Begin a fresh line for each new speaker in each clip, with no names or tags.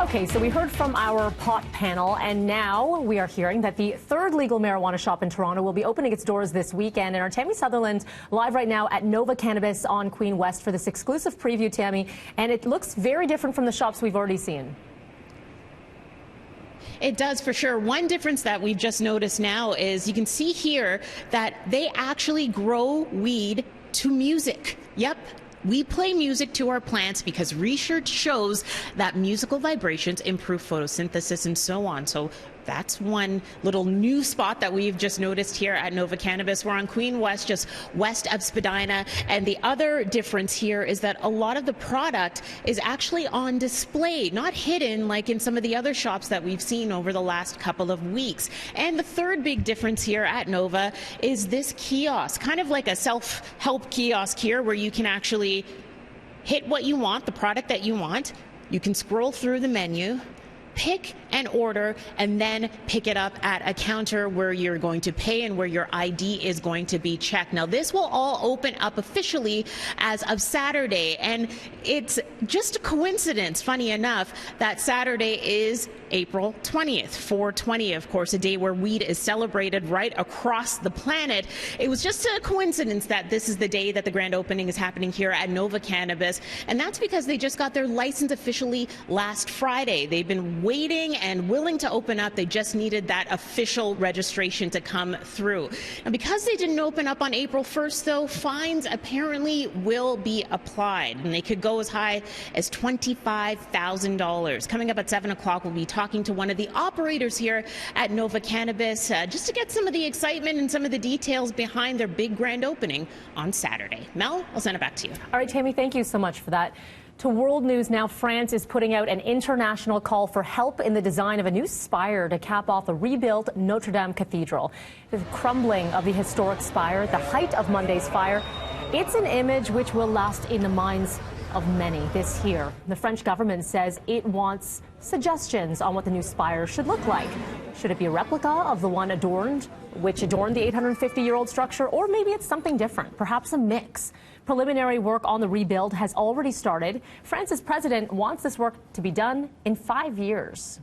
Okay, so we heard from our pot panel, and now we are hearing that the third legal marijuana shop in Toronto will be opening its doors this weekend. And our Tammy Sutherland live right now at Nova Cannabis on Queen West for this exclusive preview, Tammy. And it looks very different from the shops we've already seen.
It does, for sure. One difference that we've just noticed now is you can see here that they actually grow weed to music. Yep. We play music to our plants because research shows that musical vibrations improve photosynthesis and so on. So that's one little new spot that we've just noticed here at Nova Cannabis. We're on Queen West, just west of Spadina. And the other difference here is that a lot of the product is actually on display, not hidden like in some of the other shops that we've seen over the last couple of weeks. And the third big difference here at Nova is this kiosk, kind of like a self-help kiosk here where you can actually hit what you want, the product that you want. You can scroll through the menu, pick an order, and then pick it up at a counter where you're going to pay and where your ID is going to be checked. Now, this will all open up officially as of Saturday, and it's just a coincidence, funny enough, that Saturday is April 20th, 420, of course, a day where weed is celebrated right across the planet. It was just a coincidence that this is the day that the grand opening is happening here at Nova Cannabis, and that's because they just got their license officially last Friday. They've been waiting and willing to open up. They just needed that official registration to come through. Now, because they didn't open up on April 1st, though, fines apparently will be applied, and they could go as high as $25,000. Coming up at 7 o'clock, we'll be talking to one of the operators here at Nova Cannabis just to get some of the excitement and some of the details behind their big grand opening on Saturday. Mel, I'll send it back to you.
All right, Tammy, thank you so much for that. To world news now, France is putting out an international call for help in the design of a new spire to cap off a rebuilt Notre Dame Cathedral. The crumbling of the historic spire at the height of Monday's fire, it's an image which will last in the minds of many this year. The French government says it wants suggestions on what the new spire should look like. Should it be a replica of the one which adorned the 850-year-old structure, or maybe it's something different, perhaps a mix? Preliminary work on the rebuild has already started. France's president wants this work to be done in 5 years.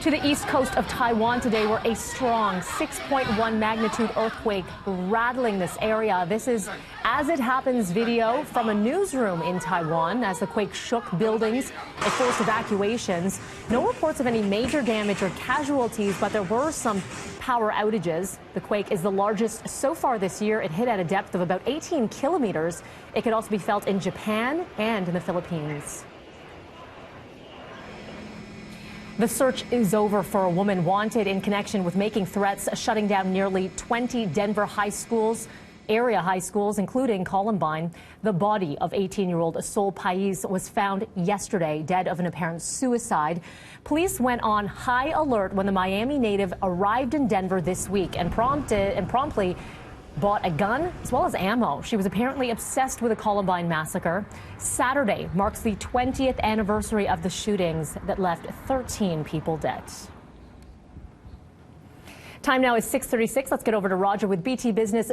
To the east coast of Taiwan today, where a strong 6.1 magnitude earthquake rattling this area. This is As It Happens video from a newsroom in Taiwan as the quake shook buildings. It forced evacuations. No reports of any major damage or casualties, but there were some power outages. The quake is the largest so far this year. It hit at a depth of about 18 kilometers. It could also be felt in Japan and in the Philippines. The search is over for a woman wanted in connection with making threats, shutting down nearly 20 Denver area high schools, including Columbine. The body of 18-year-old Sol Pais was found yesterday, dead of an apparent suicide. Police went on high alert when the Miami native arrived in Denver this week and promptly bought a gun as well as ammo. She was apparently obsessed with the Columbine massacre. Saturday marks the 20th anniversary of the shootings that left 13 people dead. Time now is 6:36. Let's get over to Roger with BT Business.